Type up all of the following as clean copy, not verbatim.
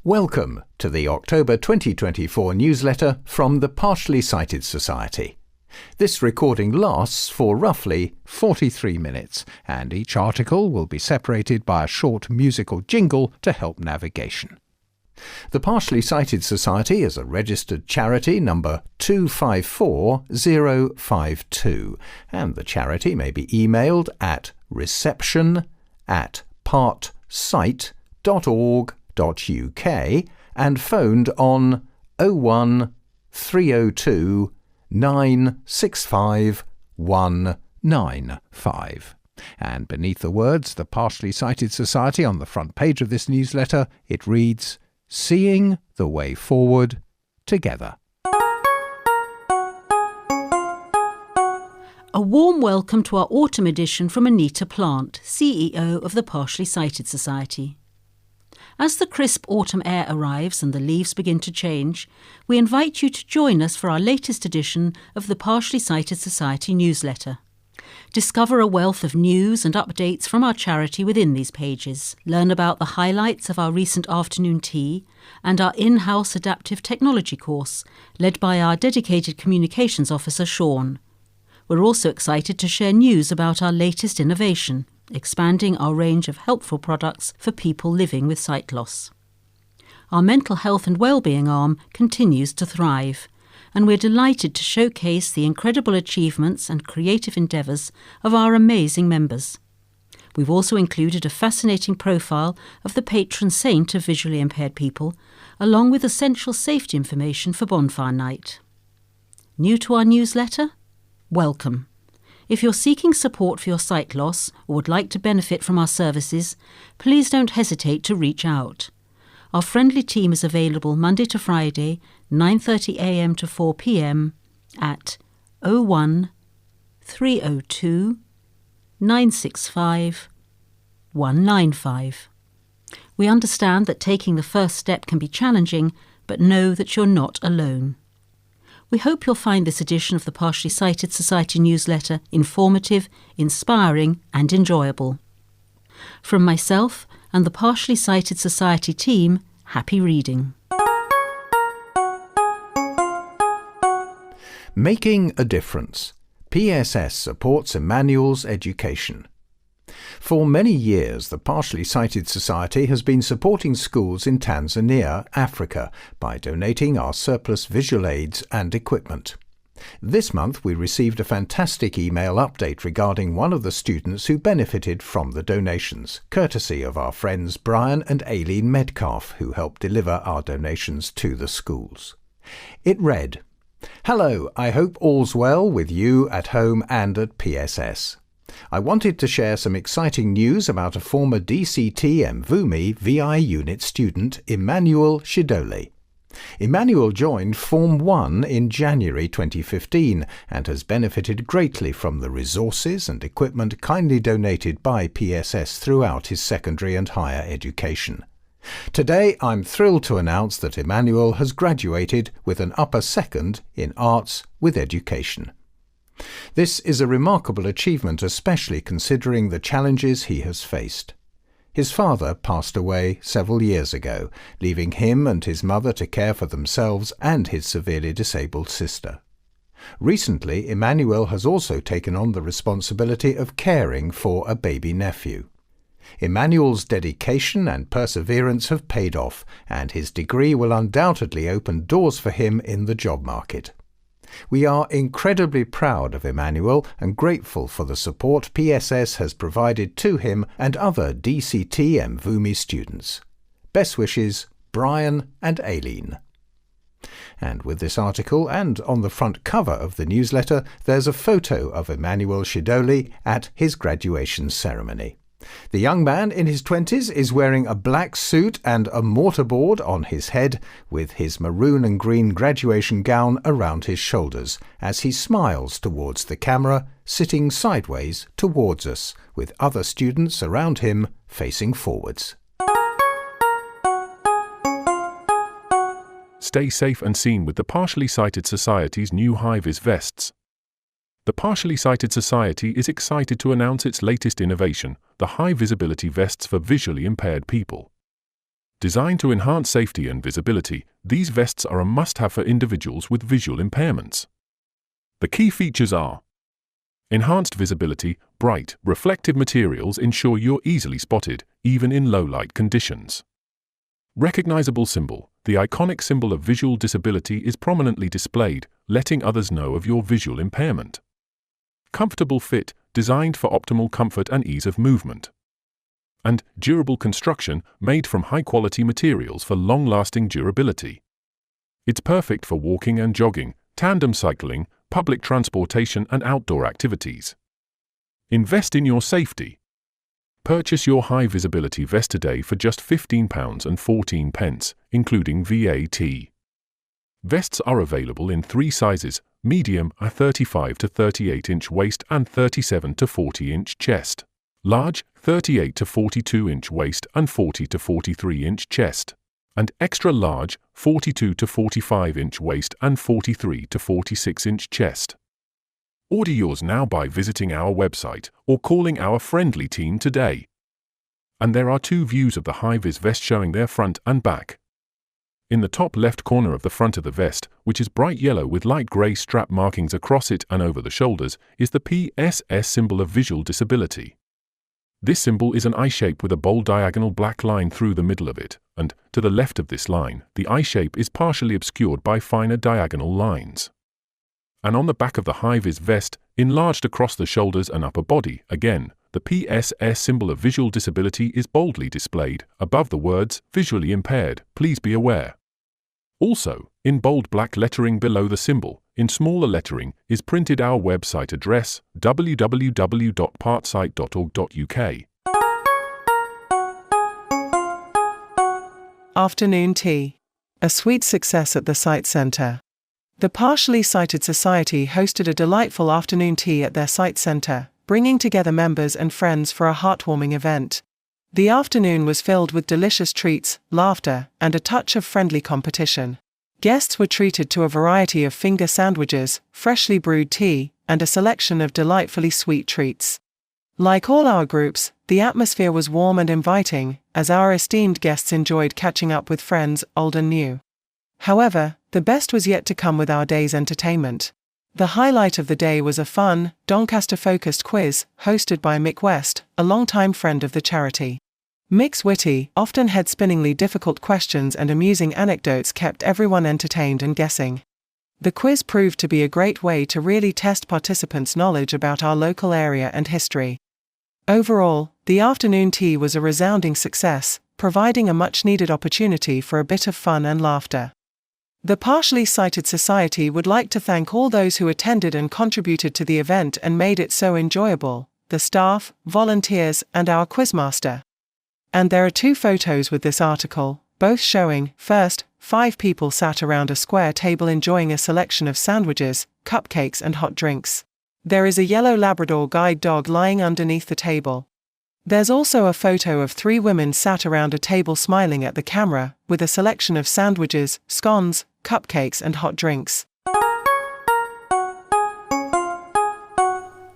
Welcome to the October 2024 newsletter from the Partially Sighted Society. This recording lasts for roughly 43 minutes, and each article will be separated by a short musical jingle to help navigation. The Partially Sighted Society is a registered charity number 254052, and the charity may be emailed at reception@partsight.org.uk and phoned on 01 302 965 195. And beneath the words "The Partially Sighted Society" on the front page of this newsletter, it reads, "Seeing the Way Forward Together." A warm welcome to our autumn edition from Anita Plant, CEO of the Partially Sighted Society. As the crisp autumn air arrives and the leaves begin to change, we invite you to join us for our latest edition of the Partially Sighted Society newsletter. Discover a wealth of news and updates from our charity within these pages. Learn about the highlights of our recent afternoon tea and our in-house adaptive technology course, led by our dedicated communications officer, Sean. We're also excited to share news about our latest innovation, expanding our range of helpful products for people living with sight loss. Our mental health and wellbeing arm continues to thrive, and we're delighted to showcase the incredible achievements and creative endeavours of our amazing members. We've also included a fascinating profile of the patron saint of visually impaired people, along with essential safety information for bonfire night. New to our newsletter? Welcome. If you're seeking support for your sight loss or would like to benefit from our services, please don't hesitate to reach out. Our friendly team is available Monday to Friday, 9:30 a.m. to 4 p.m. at 01 302 965 195. We understand that taking the first step can be challenging, but know that you're not alone. We hope you'll find this edition of the Partially Sighted Society newsletter informative, inspiring and enjoyable. From myself and the Partially Sighted Society team, happy reading. Making a Difference. PSS supports Emmanuel's education. For many years, the Partially Sighted Society has been supporting schools in Tanzania, Africa, by donating our surplus visual aids and equipment. This month we received a fantastic email update regarding one of the students who benefited from the donations, courtesy of our friends Brian and Aileen Metcalf, who helped deliver our donations to the schools. It read, "Hello, I hope all's well with you at home and at PSS. I wanted to share some exciting news about a former DCT Mvumi VI unit student, Emmanuel Shidole. Emmanuel joined Form 1 in January 2015 and has benefited greatly from the resources and equipment kindly donated by PSS throughout his secondary and higher education. Today I'm thrilled to announce that Emmanuel has graduated with an upper second in Arts with Education. This is a remarkable achievement, especially considering the challenges he has faced. His father passed away several years ago, leaving him and his mother to care for themselves and his severely disabled sister. Recently, Emmanuel has also taken on the responsibility of caring for a baby nephew. Emmanuel's dedication and perseverance have paid off, and his degree will undoubtedly open doors for him in the job market. We are incredibly proud of Emmanuel and grateful for the support PSS has provided to him and other DCT Mvumi students. Best wishes, Brian and Aileen." And with this article, and on the front cover of the newsletter, there's a photo of Emmanuel Shidole at his graduation ceremony. The young man in his 20s is wearing a black suit and a mortarboard on his head, with his maroon and green graduation gown around his shoulders, as he smiles towards the camera, sitting sideways towards us, with other students around him facing forwards. Stay safe and seen with the Partially Sighted Society's new Hi-Vis vests. The Partially Sighted Society is excited to announce its latest innovation, the high-visibility vests for visually impaired people. Designed to enhance safety and visibility, these vests are a must-have for individuals with visual impairments. The key features are: enhanced visibility. Bright, reflective materials ensure you're easily spotted, even in low-light conditions. Recognizable symbol. The iconic symbol of visual disability is prominently displayed, letting others know of your visual impairment. Comfortable fit, designed for optimal comfort and ease of movement. And durable construction, made from high-quality materials for long-lasting durability. It's perfect for walking and jogging, tandem cycling, public transportation and outdoor activities. Invest in your safety. Purchase your high-visibility vest today for just £15.14, including VAT. Vests are available in 3 sizes: medium, a 35 to 38-inch waist and 37 to 40-inch chest. Large, 38 to 42-inch waist and 40 to 43-inch chest. And extra large, 42 to 45-inch waist and 43 to 46-inch chest. Order yours now by visiting our website or calling our friendly team today. And there are 2 views of the Hi-Vis vest showing their front and back. In the top left corner of the front of the vest, which is bright yellow with light grey strap markings across it and over the shoulders, is the PSS symbol of visual disability. This symbol is an eye shape with a bold diagonal black line through the middle of it, and, to the left of this line, the eye shape is partially obscured by finer diagonal lines. And on the back of the Hi-Vis vest, enlarged across the shoulders and upper body, again, the PSS symbol of visual disability is boldly displayed, above the words, "Visually impaired, please be aware." Also, in bold black lettering below the symbol, in smaller lettering, is printed our website address, www.partsite.org.uk. Afternoon tea. A sweet success at the Sight Centre. The Partially Sighted Society hosted a delightful afternoon tea at their Sight Centre, bringing together members and friends for a heartwarming event. The afternoon was filled with delicious treats, laughter, and a touch of friendly competition. Guests were treated to a variety of finger sandwiches, freshly brewed tea, and a selection of delightfully sweet treats. Like all our groups, the atmosphere was warm and inviting, as our esteemed guests enjoyed catching up with friends, old and new. However, the best was yet to come with our day's entertainment. The highlight of the day was a fun, Doncaster-focused quiz, hosted by Mick West, a longtime friend of the charity. Mick's witty, often head-spinningly difficult questions and amusing anecdotes kept everyone entertained and guessing. The quiz proved to be a great way to really test participants' knowledge about our local area and history. Overall, the afternoon tea was a resounding success, providing a much-needed opportunity for a bit of fun and laughter. The Partially Sighted Society would like to thank all those who attended and contributed to the event and made it so enjoyable: the staff, volunteers, and our quizmaster. And there are 2 photos with this article, both showing, first, 5 people sat around a square table enjoying a selection of sandwiches, cupcakes and hot drinks. There is a yellow Labrador guide dog lying underneath the table. There's also a photo of 3 women sat around a table smiling at the camera, with a selection of sandwiches, scones, cupcakes and hot drinks.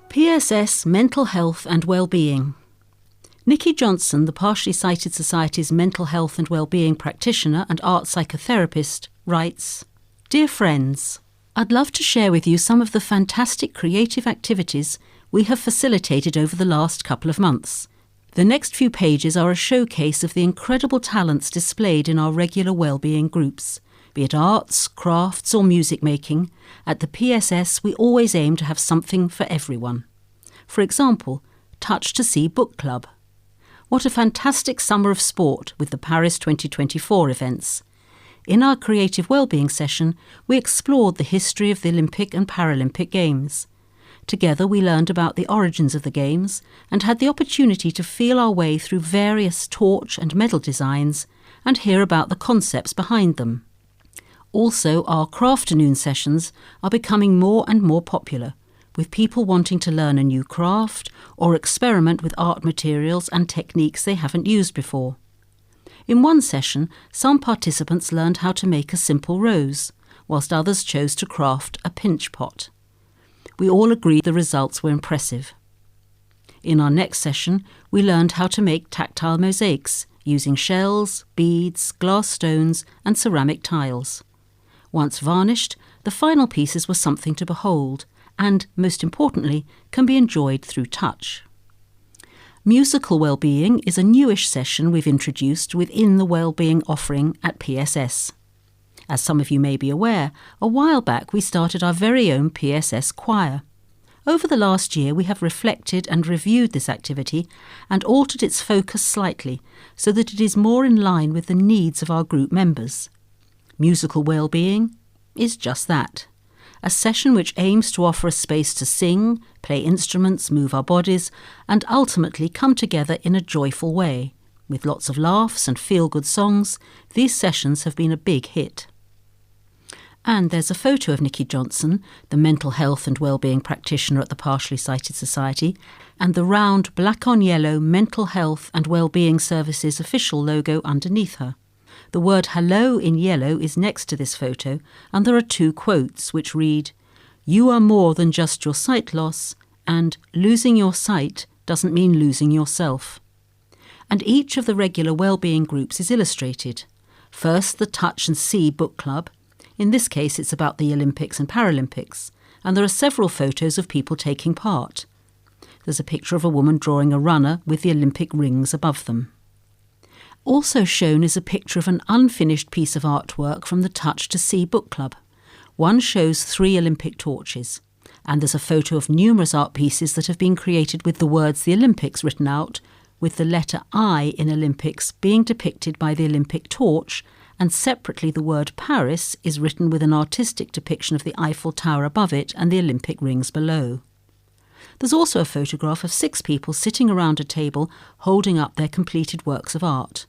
PSS Mental Health and Wellbeing. Nikki Johnson, the Partially Sighted Society's mental health and wellbeing practitioner and art psychotherapist, writes, "Dear friends, I'd love to share with you some of the fantastic creative activities we have facilitated over the last couple of months. The next few pages are a showcase of the incredible talents displayed in our regular wellbeing groups. Be it arts, crafts or music making, at the PSS we always aim to have something for everyone. For example, Touch to See Book Club. What a fantastic summer of sport with the Paris 2024 events. In our creative wellbeing session, we explored the history of the Olympic and Paralympic Games. Together we learned about the origins of the Games and had the opportunity to feel our way through various torch and medal designs and hear about the concepts behind them. Also, our crafternoon sessions are becoming more and more popular, with people wanting to learn a new craft or experiment with art materials and techniques they haven't used before. In one session, some participants learned how to make a simple rose, whilst others chose to craft a pinch pot. We all agreed the results were impressive. In our next session, we learned how to make tactile mosaics using shells, beads, glass stones and ceramic tiles. Once varnished, the final pieces were something to behold and, most importantly, can be enjoyed through touch. Musical Wellbeing is a newish session we've introduced within the Wellbeing offering at PSS. As some of you may be aware, a while back we started our very own PSS choir. Over the last year we have reflected and reviewed this activity and altered its focus slightly so that it is more in line with the needs of our group members. Musical Wellbeing is just that. A session which aims to offer a space to sing, play instruments, move our bodies, and ultimately come together in a joyful way. With lots of laughs and feel-good songs, these sessions have been a big hit. And there's a photo of Nikki Johnson, the mental health and wellbeing practitioner at the Partially Sighted Society, and the round black-on-yellow Mental Health and Wellbeing Services official logo underneath her. The word hello in yellow is next to this photo, and there are 2 quotes which read, "You are more than just your sight loss," and "Losing your sight doesn't mean losing yourself." And each of the regular wellbeing groups is illustrated. First, the Touch and See book club. In this case, it's about the Olympics and Paralympics, and there are several photos of people taking part. There's a picture of a woman drawing a runner with the Olympic rings above them. Also shown is a picture of an unfinished piece of artwork from the Touch to See book club. One shows 3 Olympic torches, and there's a photo of numerous art pieces that have been created with the words the Olympics written out, with the letter I in Olympics being depicted by the Olympic torch, and separately the word Paris is written with an artistic depiction of the Eiffel Tower above it and the Olympic rings below. There's also a photograph of 6 people sitting around a table holding up their completed works of art.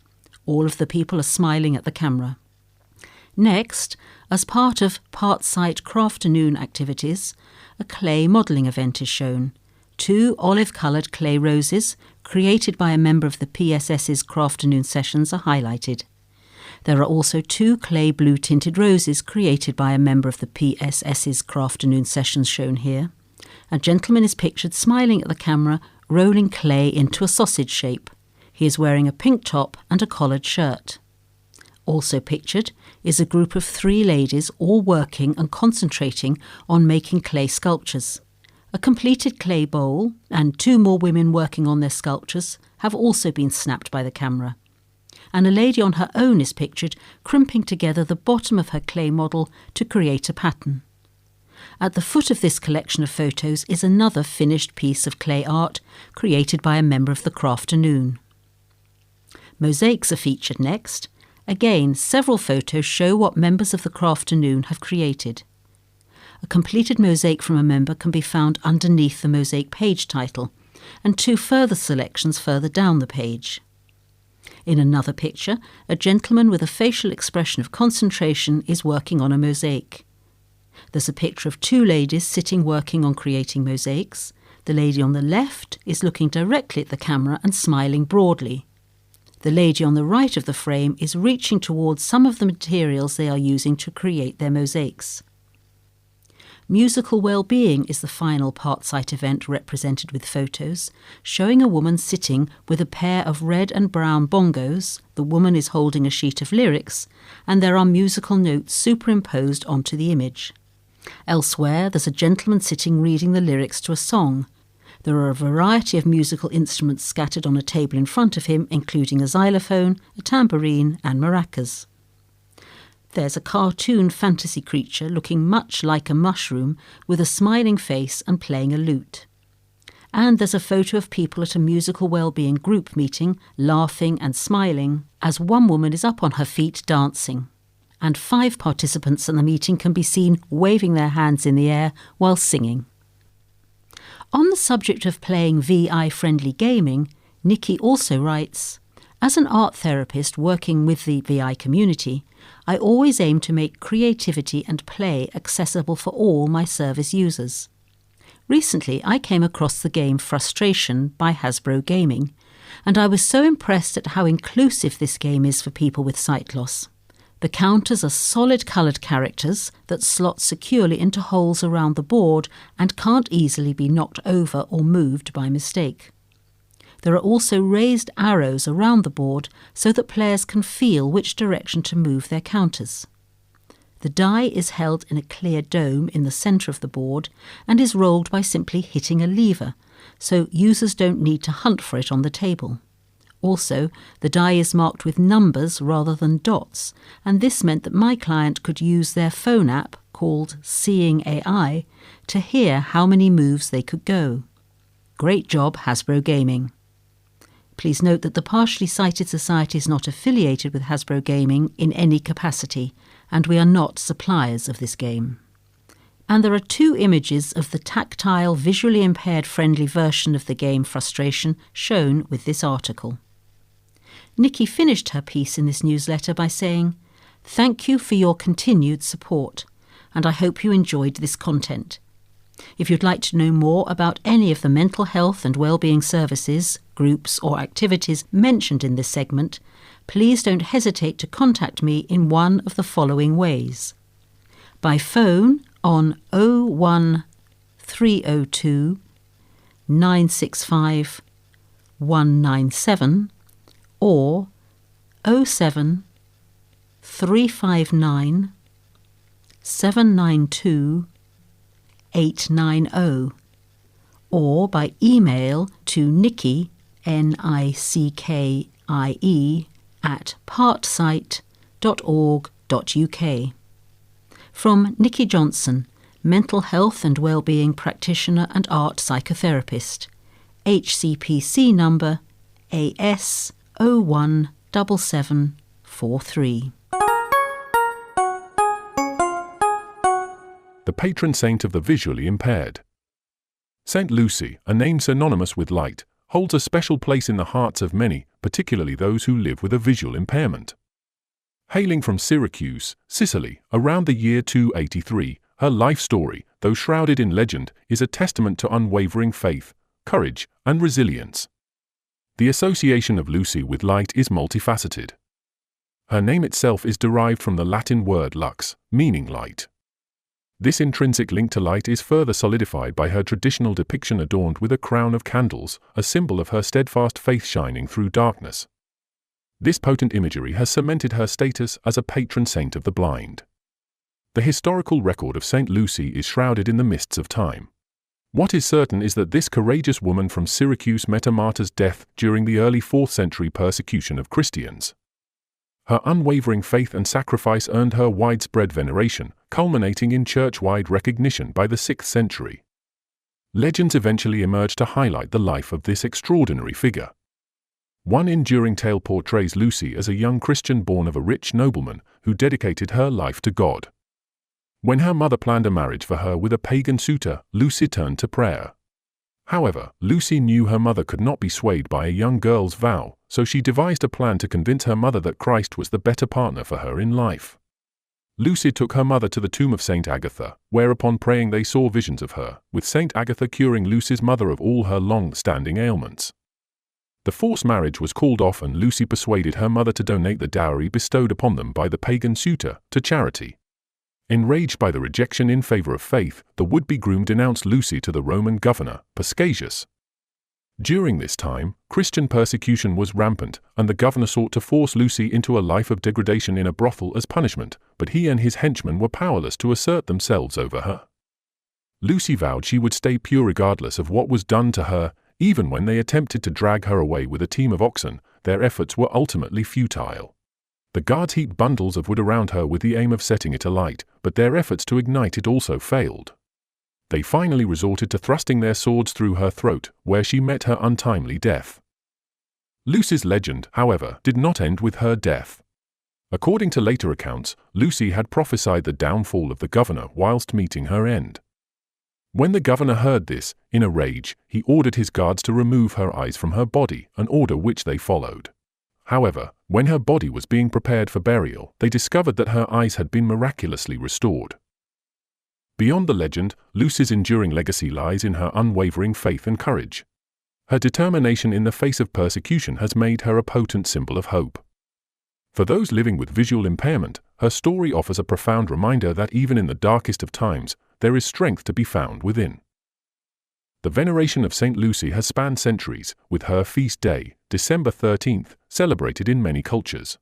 All of the people are smiling at the camera. Next, as part of Part-Sight Crafternoon activities, a clay modelling event is shown. 2 olive-coloured clay roses, created by a member of the PSS's Crafternoon sessions, are highlighted. There are also 2 clay blue-tinted roses created by a member of the PSS's Crafternoon sessions shown here. A gentleman is pictured smiling at the camera, rolling clay into a sausage shape. He is wearing a pink top and a collared shirt. Also pictured is a group of 3 ladies all working and concentrating on making clay sculptures. A completed clay bowl and 2 more women working on their sculptures have also been snapped by the camera. And a lady on her own is pictured crimping together the bottom of her clay model to create a pattern. At the foot of this collection of photos is another finished piece of clay art created by a member of the Crafternoon. Mosaics are featured next. Again, several photos show what members of the Crafternoon have created. A completed mosaic from a member can be found underneath the mosaic page title, and 2 further selections further down the page. In another picture, a gentleman with a facial expression of concentration is working on a mosaic. There's a picture of 2 ladies sitting working on creating mosaics. The lady on the left is looking directly at the camera and smiling broadly. The lady on the right of the frame is reaching towards some of the materials they are using to create their mosaics. Musical Wellbeing is the final Part-Sight event represented with photos, showing a woman sitting with a pair of red and brown bongos. The woman is holding a sheet of lyrics, and there are musical notes superimposed onto the image. Elsewhere, there's a gentleman sitting reading the lyrics to a song. There are a variety of musical instruments scattered on a table in front of him, including a xylophone, a tambourine and maracas. There's a cartoon fantasy creature looking much like a mushroom with a smiling face and playing a lute. And there's a photo of people at a Musical Wellbeing group meeting, laughing and smiling, as one woman is up on her feet dancing. And 5 participants in the meeting can be seen waving their hands in the air while singing. On the subject of playing VI-friendly gaming, Nikki also writes, "As an art therapist working with the VI community, I always aim to make creativity and play accessible for all my service users. Recently, I came across the game Frustration by Hasbro Gaming, and I was so impressed at how inclusive this game is for people with sight loss. The counters are solid coloured characters that slot securely into holes around the board and can't easily be knocked over or moved by mistake. There are also raised arrows around the board so that players can feel which direction to move their counters. The die is held in a clear dome in the centre of the board and is rolled by simply hitting a lever, so users don't need to hunt for it on the table. Also, the die is marked with numbers rather than dots, and this meant that my client could use their phone app, called Seeing AI, to hear how many moves they could go. Great job, Hasbro Gaming. Please note that the Partially Sighted Society is not affiliated with Hasbro Gaming in any capacity, and we are not suppliers of this game. And there are 2 images of the tactile, visually impaired friendly version of the game Frustration shown with this article. Nikki finished her piece in this newsletter by saying, "Thank you for your continued support, and I hope you enjoyed this content. If you'd like to know more about any of the mental health and wellbeing services, groups or activities mentioned in this segment, please don't hesitate to contact me in one of the following ways. By phone on 01302 965 197 or 07 359 792 890, or by email to Nikki, NICKIE, at partsight.org.uk. From Nikki Johnson, mental health and wellbeing practitioner and art psychotherapist, HCPC number AS017743. The patron saint of the visually impaired. Saint Lucy, a name synonymous with light, holds a special place in the hearts of many, particularly those who live with a visual impairment. Hailing from Syracuse, Sicily, around the year 283, her life story, though shrouded in legend, is a testament to unwavering faith, courage, and resilience. The association of Lucy with light is multifaceted. Her name itself is derived from the Latin word lux, meaning light. This intrinsic link to light is further solidified by her traditional depiction adorned with a crown of candles, a symbol of her steadfast faith shining through darkness. This potent imagery has cemented her status as a patron saint of the blind. The historical record of Saint Lucy is shrouded in the mists of time. What is certain is that this courageous woman from Syracuse met a martyr's death during the early 4th century persecution of Christians. Her unwavering faith and sacrifice earned her widespread veneration, culminating in church-wide recognition by the 6th century. Legends eventually emerged to highlight the life of this extraordinary figure. One enduring tale portrays Lucy as a young Christian born of a rich nobleman who dedicated her life to God. When her mother planned a marriage for her with a pagan suitor, Lucy turned to prayer. However, Lucy knew her mother could not be swayed by a young girl's vow, so she devised a plan to convince her mother that Christ was the better partner for her in life. Lucy took her mother to the tomb of Saint Agatha, where upon praying they saw visions of her, with Saint Agatha curing Lucy's mother of all her long-standing ailments. The forced marriage was called off and Lucy persuaded her mother to donate the dowry bestowed upon them by the pagan suitor to charity. Enraged by the rejection in favor of faith, the would-be groom denounced Lucy to the Roman governor, Paschasius. During this time, Christian persecution was rampant, and the governor sought to force Lucy into a life of degradation in a brothel as punishment, but he and his henchmen were powerless to assert themselves over her. Lucy vowed she would stay pure regardless of what was done to her. Even when they attempted to drag her away with a team of oxen, their efforts were ultimately futile. The guards heaped bundles of wood around her with the aim of setting it alight, but their efforts to ignite it also failed. They finally resorted to thrusting their swords through her throat, where she met her untimely death. Lucy's legend, however, did not end with her death. According to later accounts, Lucy had prophesied the downfall of the governor whilst meeting her end. When the governor heard this, in a rage, he ordered his guards to remove her eyes from her body, an order which they followed. However, when her body was being prepared for burial, they discovered that her eyes had been miraculously restored. Beyond the legend, Lucy's enduring legacy lies in her unwavering faith and courage. Her determination in the face of persecution has made her a potent symbol of hope. For those living with visual impairment, her story offers a profound reminder that even in the darkest of times, there is strength to be found within. The veneration of St. Lucy has spanned centuries, with her feast day, December 13th, celebrated in many cultures.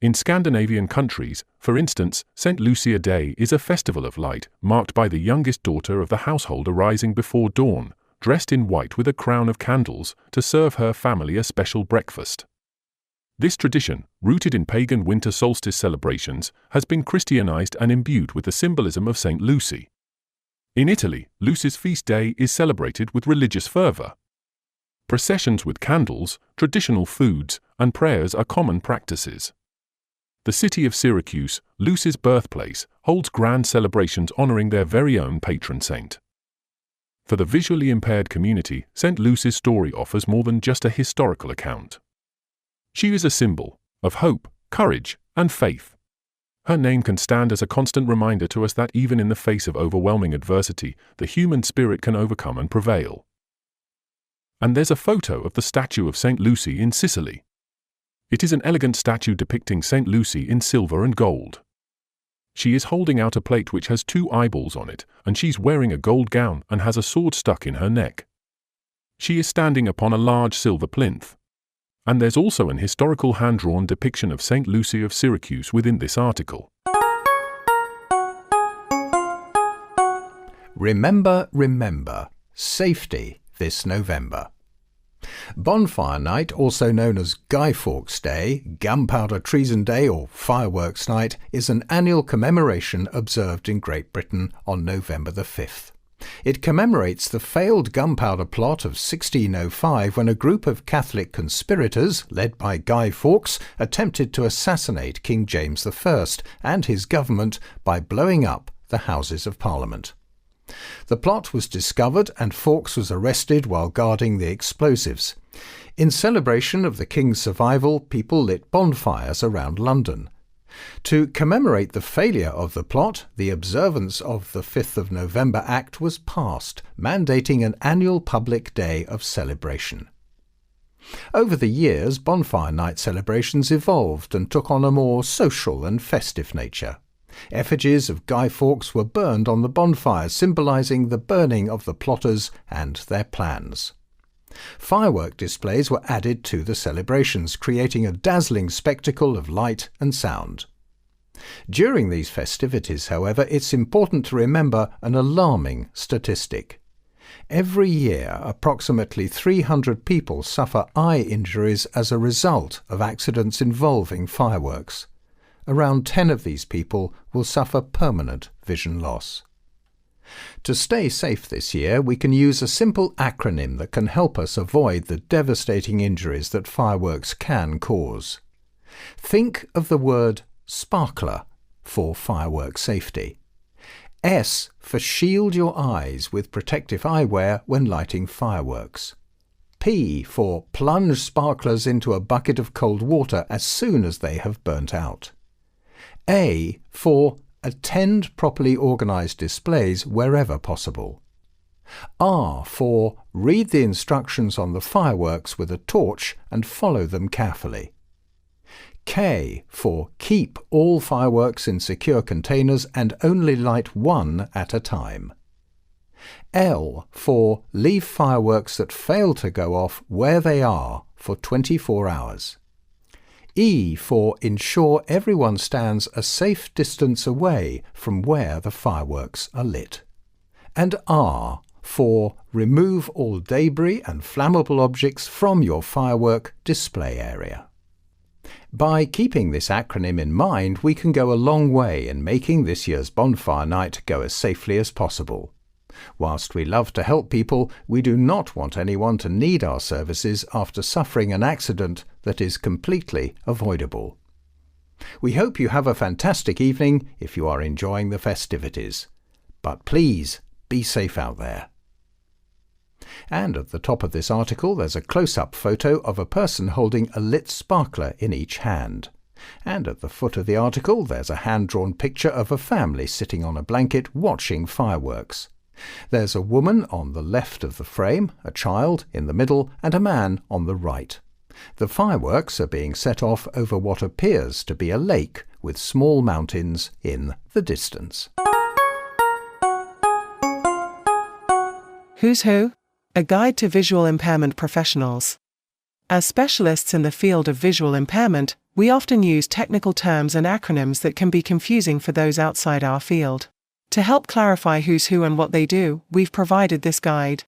In Scandinavian countries, for instance, St. Lucia Day is a festival of light, marked by the youngest daughter of the household arising before dawn, dressed in white with a crown of candles, to serve her family a special breakfast. This tradition, rooted in pagan winter solstice celebrations, has been Christianized and imbued with the symbolism of St. Lucy. In Italy, Lucy's feast day is celebrated with religious fervor. Processions with candles, traditional foods, and prayers are common practices. The city of Syracuse, Lucy's birthplace, holds grand celebrations honoring their very own patron saint. For the visually impaired community, St. Lucy's story offers more than just a historical account. She is a symbol of hope, courage, and faith. Her name can stand as a constant reminder to us that even in the face of overwhelming adversity, the human spirit can overcome and prevail. And there's a photo of the statue of St. Lucy in Sicily. It is an elegant statue depicting St. Lucy in silver and gold. She is holding out a plate which has 2 eyeballs on it, and she's wearing a gold gown and has a sword stuck in her neck. She is standing upon a large silver plinth. And there's also an historical hand-drawn depiction of St. Lucy of Syracuse within this article. Remember, remember, safety this November. Bonfire Night, also known as Guy Fawkes Day, Gunpowder Treason Day or Fireworks Night, is an annual commemoration observed in Great Britain on November the 5th. It commemorates the failed gunpowder plot of 1605 when a group of Catholic conspirators, led by Guy Fawkes, attempted to assassinate King James I and his government by blowing up the Houses of Parliament. The plot was discovered and Fawkes was arrested while guarding the explosives. In celebration of the King's survival, people lit bonfires around London. To commemorate the failure of the plot, the observance of the 5th of November Act was passed, mandating an annual public day of celebration. Over the years, bonfire night celebrations evolved and took on a more social and festive nature. Effigies of Guy Fawkes were burned on the bonfires, symbolising the burning of the plotters and their plans. Firework displays were added to the celebrations, creating a dazzling spectacle of light and sound. During these festivities, however, it's important to remember an alarming statistic. Every year, approximately 300 people suffer eye injuries as a result of accidents involving fireworks. Around 10 of these people will suffer permanent vision loss. To stay safe this year, we can use a simple acronym that can help us avoid the devastating injuries that fireworks can cause. Think of the word sparkler for firework safety. S for shield your eyes with protective eyewear when lighting fireworks. P for plunge sparklers into a bucket of cold water as soon as they have burnt out. A for attend properly organised displays wherever possible. R for read the instructions on the fireworks with a torch and follow them carefully. K for keep all fireworks in secure containers and only light one at a time. L for leave fireworks that fail to go off where they are for 24 hours. E for ensure everyone stands a safe distance away from where the fireworks are lit. And R for remove all debris and flammable objects from your firework display area. By keeping this acronym in mind, we can go a long way in making this year's bonfire night go as safely as possible. Whilst we love to help people, we do not want anyone to need our services after suffering an accident that is completely avoidable. We hope you have a fantastic evening if you are enjoying the festivities. But please, be safe out there. And at the top of this article there's a close-up photo of a person holding a lit sparkler in each hand. And at the foot of the article there's a hand-drawn picture of a family sitting on a blanket watching fireworks. There's a woman on the left of the frame, a child in the middle, and a man on the right. The fireworks are being set off over what appears to be a lake with small mountains in the distance. Who's Who? A guide to visual impairment professionals. As specialists in the field of visual impairment, we often use technical terms and acronyms that can be confusing for those outside our field. To help clarify who's who and what they do, we've provided this guide.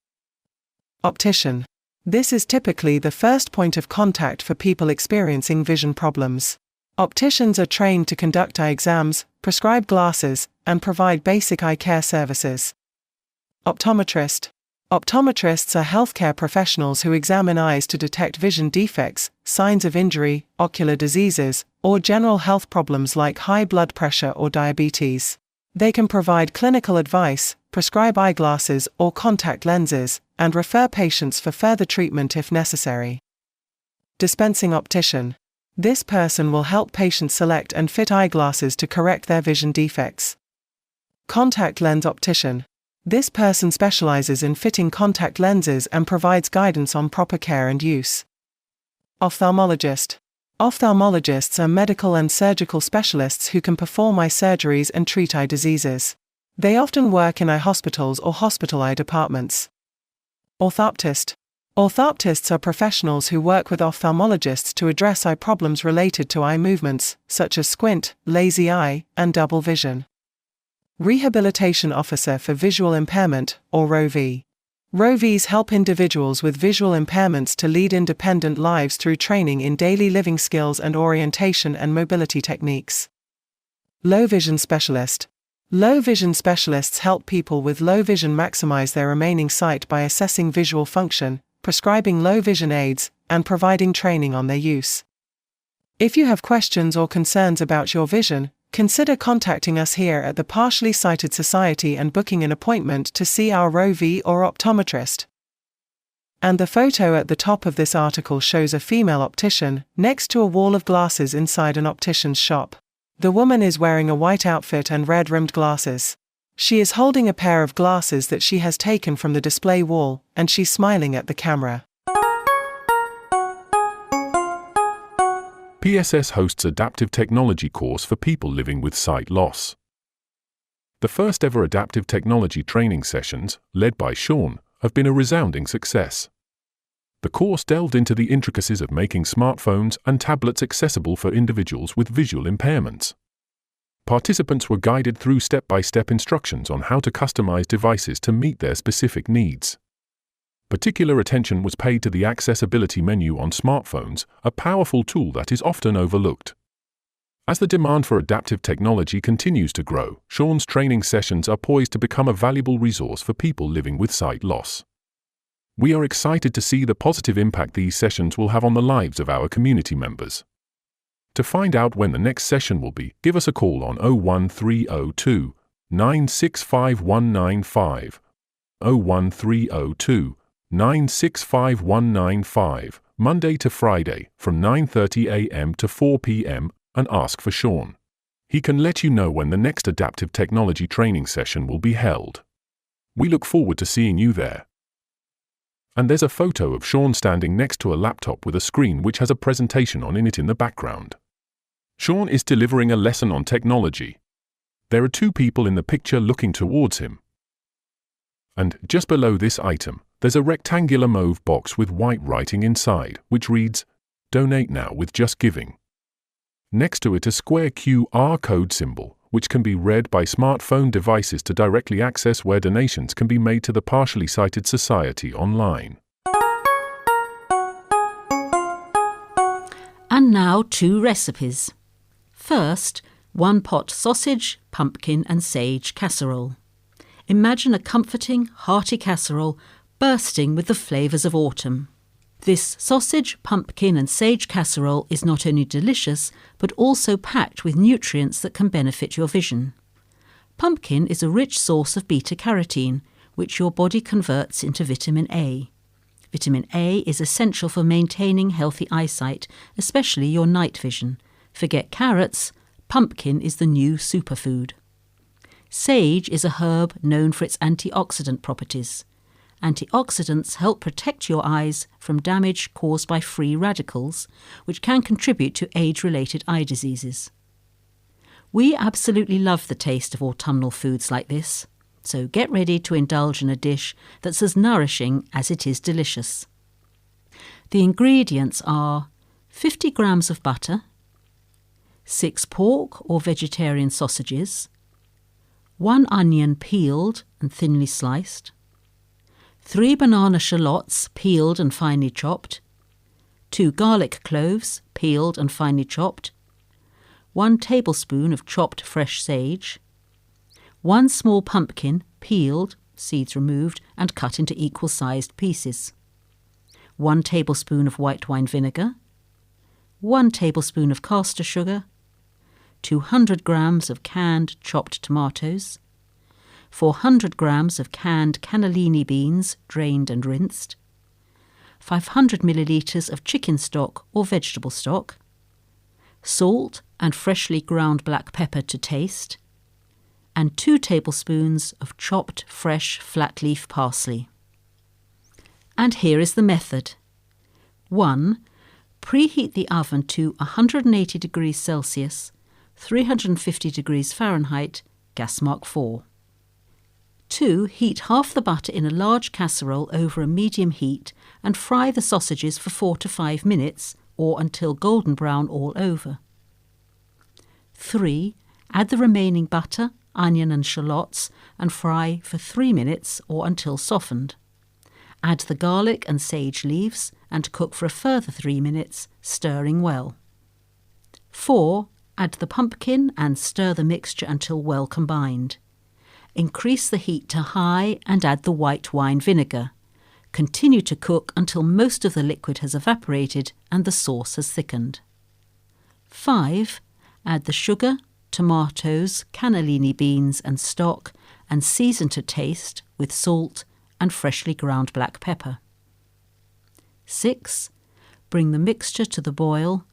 Optician. This is typically the first point of contact for people experiencing vision problems. Opticians are trained to conduct eye exams, prescribe glasses, and provide basic eye care services. Optometrist. Optometrists are healthcare professionals who examine eyes to detect vision defects, signs of injury, ocular diseases, or general health problems like high blood pressure or diabetes. They can provide clinical advice, prescribe eyeglasses or contact lenses, and refer patients for further treatment if necessary. Dispensing optician. This person will help patients select and fit eyeglasses to correct their vision defects. Contact lens optician. This person specializes in fitting contact lenses and provides guidance on proper care and use. Ophthalmologist. Ophthalmologists are medical and surgical specialists who can perform eye surgeries and treat eye diseases. They often work in eye hospitals or hospital eye departments. Orthoptist. Orthoptists are professionals who work with ophthalmologists to address eye problems related to eye movements, such as squint, lazy eye, and double vision. Rehabilitation Officer for Visual Impairment, or ROV. ROVs help individuals with visual impairments to lead independent lives through training in daily living skills and orientation and mobility techniques. Low Vision Specialist. Low vision specialists help people with low vision maximize their remaining sight by assessing visual function, prescribing low vision aids, and providing training on their use. If you have questions or concerns about your vision, consider contacting us here at the Partially Sighted Society and booking an appointment to see our ROV or optometrist. And the photo at the top of this article shows a female optician next to a wall of glasses inside an optician's shop. The woman is wearing a white outfit and red-rimmed glasses. She is holding a pair of glasses that she has taken from the display wall, and she's smiling at the camera. PSS hosts adaptive technology course for people living with sight loss. The first ever adaptive technology training sessions, led by Sean, have been a resounding success. The course delved into the intricacies of making smartphones and tablets accessible for individuals with visual impairments. Participants were guided through step-by-step instructions on how to customize devices to meet their specific needs. Particular attention was paid to the accessibility menu on smartphones, a powerful tool that is often overlooked. As the demand for adaptive technology continues to grow, Sean's training sessions are poised to become a valuable resource for people living with sight loss. We are excited to see the positive impact these sessions will have on the lives of our community members. To find out when the next session will be, give us a call on 01302 965195, 01302 965195, Monday to Friday, from 9:30 a.m. to 4 p.m, and ask for Sean. He can let you know when the next adaptive technology training session will be held. We look forward to seeing you there. And there's a photo of Sean standing next to a laptop with a screen which has a presentation on it in the background. Sean is delivering a lesson on technology. There are two people in the picture looking towards him. And just below this item, there's a rectangular mauve box with white writing inside, which reads, "Donate now with Just Giving." Next to it a square QR code symbol, which can be read by smartphone devices to directly access where donations can be made to the Partially Sighted Society online. And now 2 recipes. First, 1-pot sausage, pumpkin and sage casserole. Imagine a comforting, hearty casserole bursting with the flavours of autumn. This sausage, pumpkin and sage casserole is not only delicious, but also packed with nutrients that can benefit your vision. Pumpkin is a rich source of beta-carotene, which your body converts into vitamin A. Vitamin A is essential for maintaining healthy eyesight, especially your night vision. Forget carrots, pumpkin is the new superfood. Sage is a herb known for its antioxidant properties. Antioxidants help protect your eyes from damage caused by free radicals, which can contribute to age-related eye diseases. We absolutely love the taste of autumnal foods like this. so get ready to indulge in a dish that's as nourishing as it is delicious. The ingredients are 50 grams of butter, 6 pork or vegetarian sausages, 1 onion peeled and thinly sliced, 3 banana shallots peeled and finely chopped, 2 garlic cloves peeled and finely chopped, 1 tablespoon of chopped fresh sage, 1 small pumpkin peeled, seeds removed, and cut into equal-sized pieces, 1 tablespoon of white wine vinegar, 1 tablespoon of caster sugar, 200 grams of canned chopped tomatoes, 400 grams of canned cannellini beans drained and rinsed, 500 millilitres of chicken stock or vegetable stock, salt and freshly ground black pepper to taste, and 2 tablespoons of chopped fresh flat leaf parsley. And here is the method. 1. Preheat the oven to 180 degrees Celsius, 350 degrees Fahrenheit, gas mark 4. 2. Heat half the butter in a large casserole over a medium heat and fry the sausages for 4 to 5 minutes or until golden brown all over. 3. Add the remaining butter, onion and shallots and fry for 3 minutes or until softened. Add the garlic and sage leaves and cook for a further 3 minutes, stirring well. 4. Add the pumpkin and stir the mixture until well combined. Increase the heat to high and add the white wine vinegar. Continue to cook until most of the liquid has evaporated and the sauce has thickened. 5. Add the sugar, tomatoes, cannellini beans and stock and season to taste with salt and freshly ground black pepper. 6. Bring the mixture to the boil,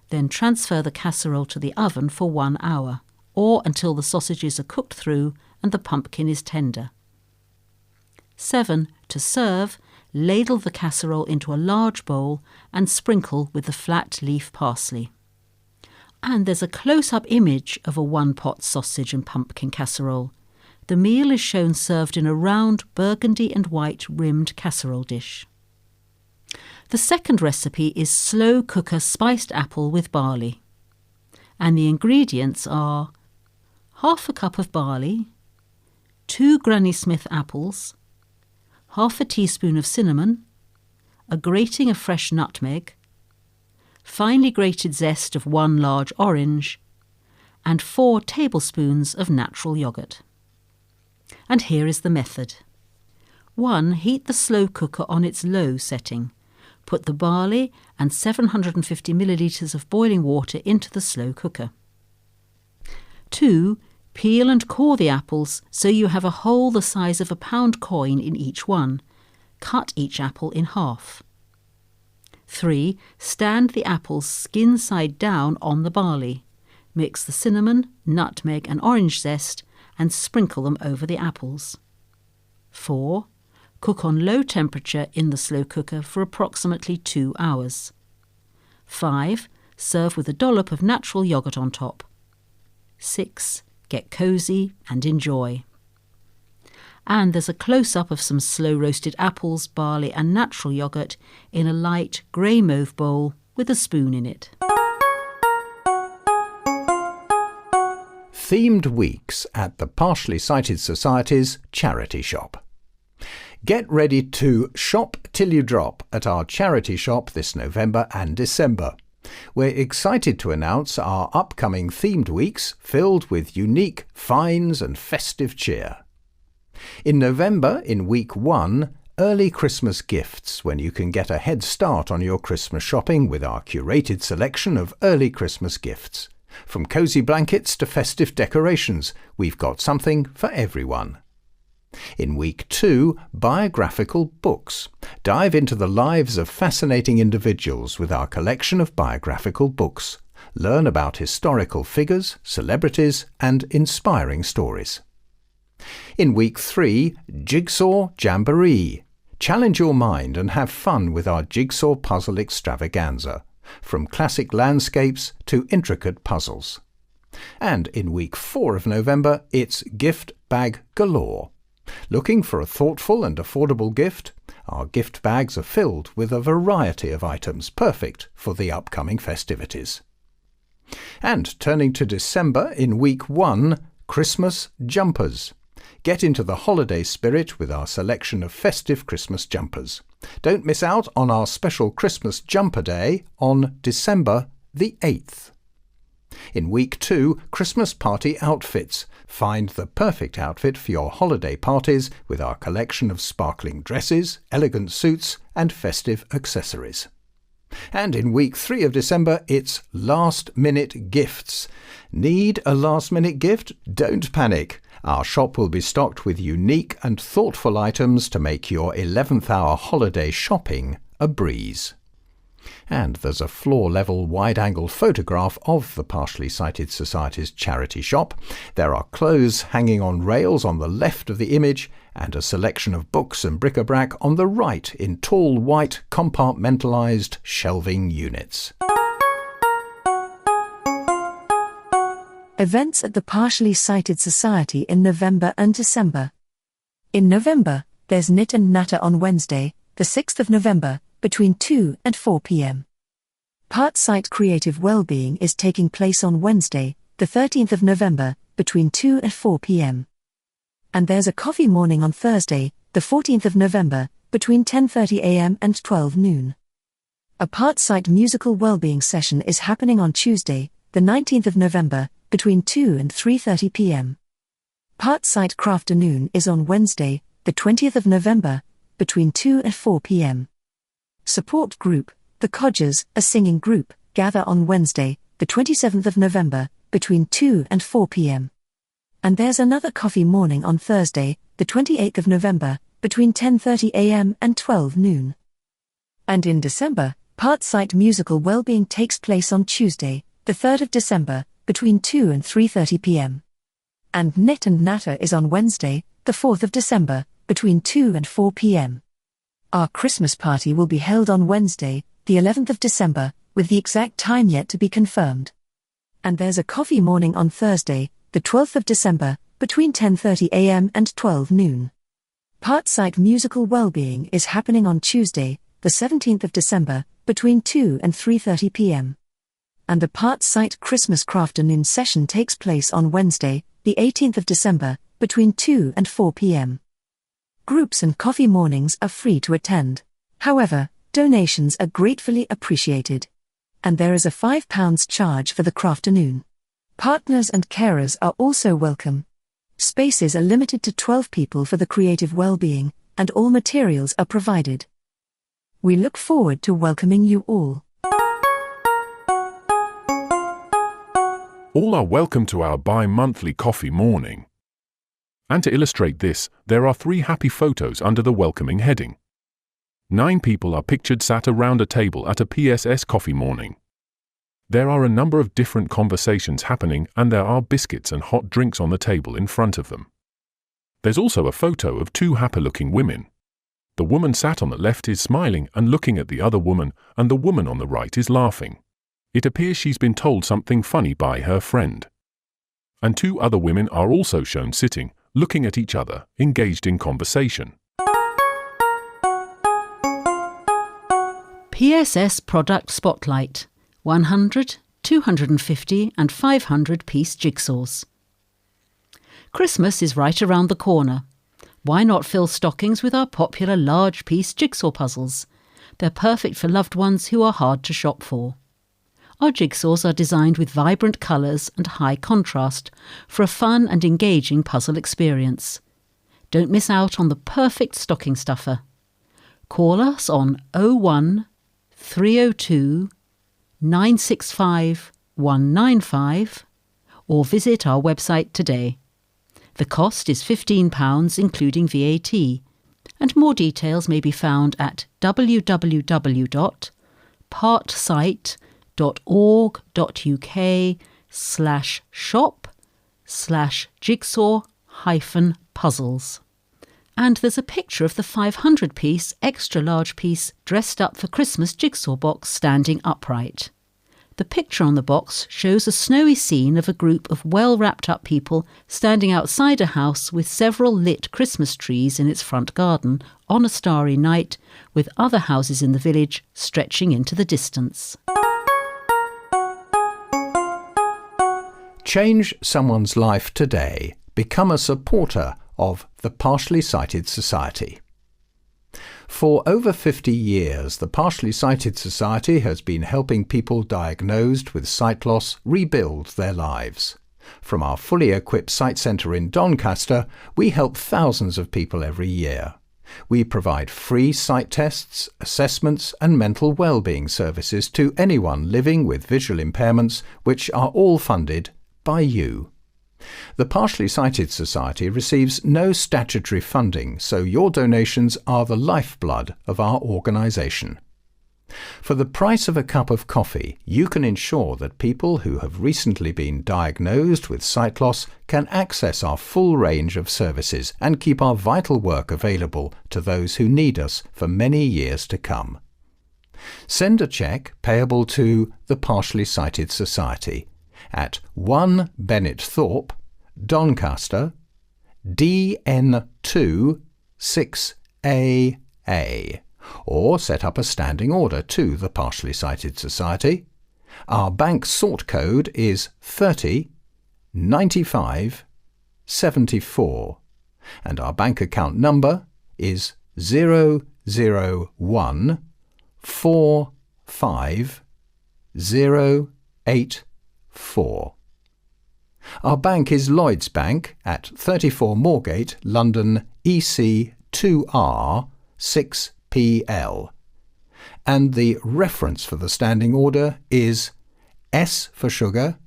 then transfer the casserole to the oven for 1 hour, or until the sausages are cooked through and the pumpkin is tender. 7. To serve, ladle the casserole into a large bowl and sprinkle with the flat leaf parsley. And there's a close-up image of a one-pot sausage and pumpkin casserole. The meal is shown served in a round burgundy and white rimmed casserole dish. The second recipe is slow cooker spiced apple with barley. And the ingredients are half a cup of barley, 2 Granny Smith apples, half a teaspoon of cinnamon, a grating of fresh nutmeg, finely grated zest of 1 large orange, and 4 tablespoons of natural yoghurt. And here is the method. 1. Heat the slow cooker on its low setting. Put the barley and 750 millilitres of boiling water into the slow cooker. 2. Peel and core the apples so you have a hole the size of a pound coin in each one. Cut each apple in half. 3. Stand the apples skin side down on the barley. Mix the cinnamon, nutmeg and orange zest and sprinkle them over the apples. 4. Cook on low temperature in the slow cooker for approximately 2 hours. 5. Serve with a dollop of natural yoghurt on top. 6. Get cosy and enjoy. And there's a close-up of some slow-roasted apples, barley and natural yoghurt in a light grey mauve bowl with a spoon in it. Themed weeks at the Partially Sighted Society's charity shop. Get ready to shop till you drop at our charity shop this November and December. We're excited to announce our upcoming themed weeks filled with unique finds and festive cheer. In November, in week 1, early Christmas gifts, when you can get a head start on your Christmas shopping with our curated selection of early Christmas gifts. From cosy blankets to festive decorations, we've got something for everyone. In week 2, biographical books. Dive into the lives of fascinating individuals with our collection of biographical books. Learn about historical figures, celebrities, and inspiring stories. In week 3, Jigsaw Jamboree. Challenge your mind and have fun with our jigsaw puzzle extravaganza, from classic landscapes to intricate puzzles. And in week 4 of November, it's gift bag galore. Looking for a thoughtful and affordable gift? Our gift bags are filled with a variety of items perfect for the upcoming festivities. And turning to December, in week 1, Christmas jumpers. Get into the holiday spirit with our selection of festive Christmas jumpers. Don't miss out on our special Christmas Jumper Day on December the 8th. In week 2, Christmas party outfits. Find the perfect outfit for your holiday parties with our collection of sparkling dresses, elegant suits and festive accessories. And in week 3 of December, it's last-minute gifts. Need a last-minute gift? Don't panic. Our shop will be stocked with unique and thoughtful items to make your 11th hour holiday shopping a breeze. And there's a floor-level wide-angle photograph of the Partially Sighted Society's charity shop. There are clothes hanging on rails on the left of the image and a selection of books and bric-a-brac on the right in tall white compartmentalised shelving units. Events at the Partially Sighted Society in November and December. In November, there's Knit and Natter on Wednesday, the 6th of November, between 2 and 4 p.m. Part-Sight Creative Wellbeing is taking place on Wednesday, the 13th of November, between 2 and 4 p.m. And there's a coffee morning on Thursday, the 14th of November, between 10:30 a.m. and 12 noon. A Part-Sight Musical Wellbeing session is happening on Tuesday, the 19th of November, between 2 and 3:30 p.m. Part-Sight Crafternoon is on Wednesday, the 20th of November, between 2 and 4 p.m. Support Group, The Codgers, a singing group, gather on Wednesday, the 27th of November, between 2 and 4 p.m. And there's another coffee morning on Thursday, the 28th of November, between 10:30 a.m. and 12 noon. And in December, Part-Sight Musical Wellbeing takes place on Tuesday, the 3rd of December, between 2 and 3:30 p.m. And Knit and Natter is on Wednesday, the 4th of December, between 2 and 4 p.m. Our Christmas party will be held on Wednesday, the 11th of December, with the exact time yet to be confirmed. And there's a coffee morning on Thursday, the 12th of December, between 10:30 a.m. and 12 noon. Part-Sight Musical Wellbeing is happening on Tuesday, the 17th of December, between 2 and 3:30 p.m. And the Part-Sight Christmas Crafternoon session takes place on Wednesday, the 18th of December, between 2 and 4 p.m. Groups and coffee mornings are free to attend. However, donations are gratefully appreciated. And there is a £5 charge for the crafternoon. Partners and carers are also welcome. Spaces are limited to 12 people for the creative well-being, and all materials are provided. We look forward to welcoming you all. All are welcome to our bi-monthly coffee morning. And to illustrate this, there are 3 happy photos under the welcoming heading. 9 people are pictured sat around a table at a PSS coffee morning. There are a number of different conversations happening and there are biscuits and hot drinks on the table in front of them. There's also a photo of 2 happy-looking women. The woman sat on the left is smiling and looking at the other woman, and the woman on the right is laughing. It appears she's been told something funny by her friend. And 2 other women are also shown sitting, looking at each other, engaged in conversation. PSS Product Spotlight: 100, 250 and 500 piece jigsaws. Christmas is right around the corner. Why not fill stockings with our popular large piece jigsaw puzzles? They're perfect for loved ones who are hard to shop for. Our jigsaws are designed with vibrant colours and high contrast for a fun and engaging puzzle experience. Don't miss out on the perfect stocking stuffer. Call us on 01 302 965 195 or visit our website today. The cost is £15 including VAT, and more details may be found at www.partsight.org.uk/shop/jigsaw-puzzles. And there's a picture of the 500-piece, extra-large piece dressed up for Christmas jigsaw box standing upright. The picture on the box shows a snowy scene of a group of well-wrapped-up people standing outside a house with several lit Christmas trees in its front garden on a starry night, with other houses in the village stretching into the distance. Change someone's life today. Become a supporter of the Partially Sighted Society. For over 50 years, the Partially Sighted Society has been helping people diagnosed with sight loss rebuild their lives. From our fully equipped sight centre in Doncaster, we help thousands of people every year. We provide free sight tests, assessments and mental wellbeing services to anyone living with visual impairments, which are all funded by you. The Partially Sighted Society receives no statutory funding, so your donations are the lifeblood of our organisation. For the price of a cup of coffee, you can ensure that people who have recently been diagnosed with sight loss can access our full range of services and keep our vital work available to those who need us for many years to come. Send a cheque payable to the Partially Sighted Society at 1 Bennett Thorpe, Doncaster, DN2 6AA, or set up a standing order to the Partially Sighted Society. Our bank sort code is 30 95 74 and our bank account number is 001 45 084. Our bank is Lloyds Bank at 34 Moorgate, London, EC2R 6PL. And the reference for the standing order is S for sugar,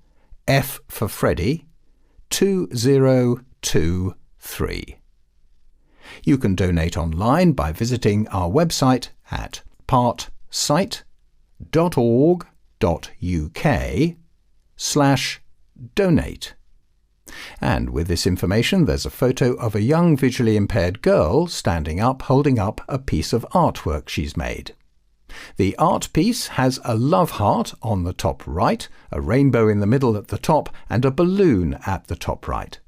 F for Freddy, 2023. You can donate online by visiting our website at partsight.org.uk/donate. And with this information, there's a photo of a young visually impaired girl standing up holding up a piece of artwork she's made. The art piece has a love heart on the top right, a rainbow in the middle at the top, and a balloon at the top right.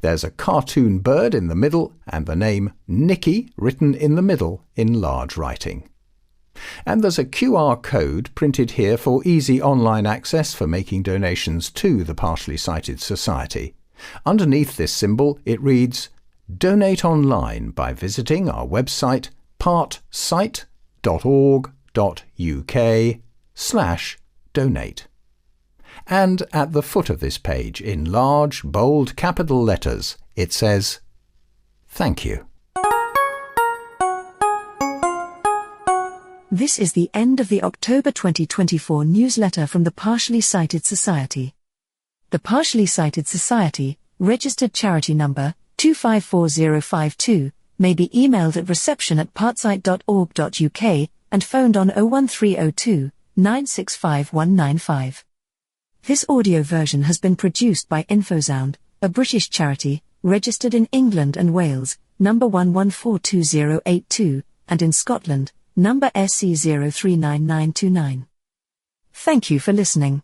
There's a cartoon bird in the middle and the name Nikki written in the middle in large writing. And there's a QR code printed here for easy online access for making donations to the Partially Sighted Society. Underneath this symbol it reads, "Donate online by visiting our website partsight.org.uk/donate." And at the foot of this page, in large, bold capital letters, it says, "Thank you." This is the end of the October 2024 newsletter from the Partially Sighted Society. The Partially Sighted Society, registered charity number 254052, may be emailed at reception@partsight.org.uk and phoned on 01302 965 195. This audio version has been produced by Infosound, a British charity, registered in England and Wales, number 11428082, and in Scotland, number SC039929. Thank you for listening.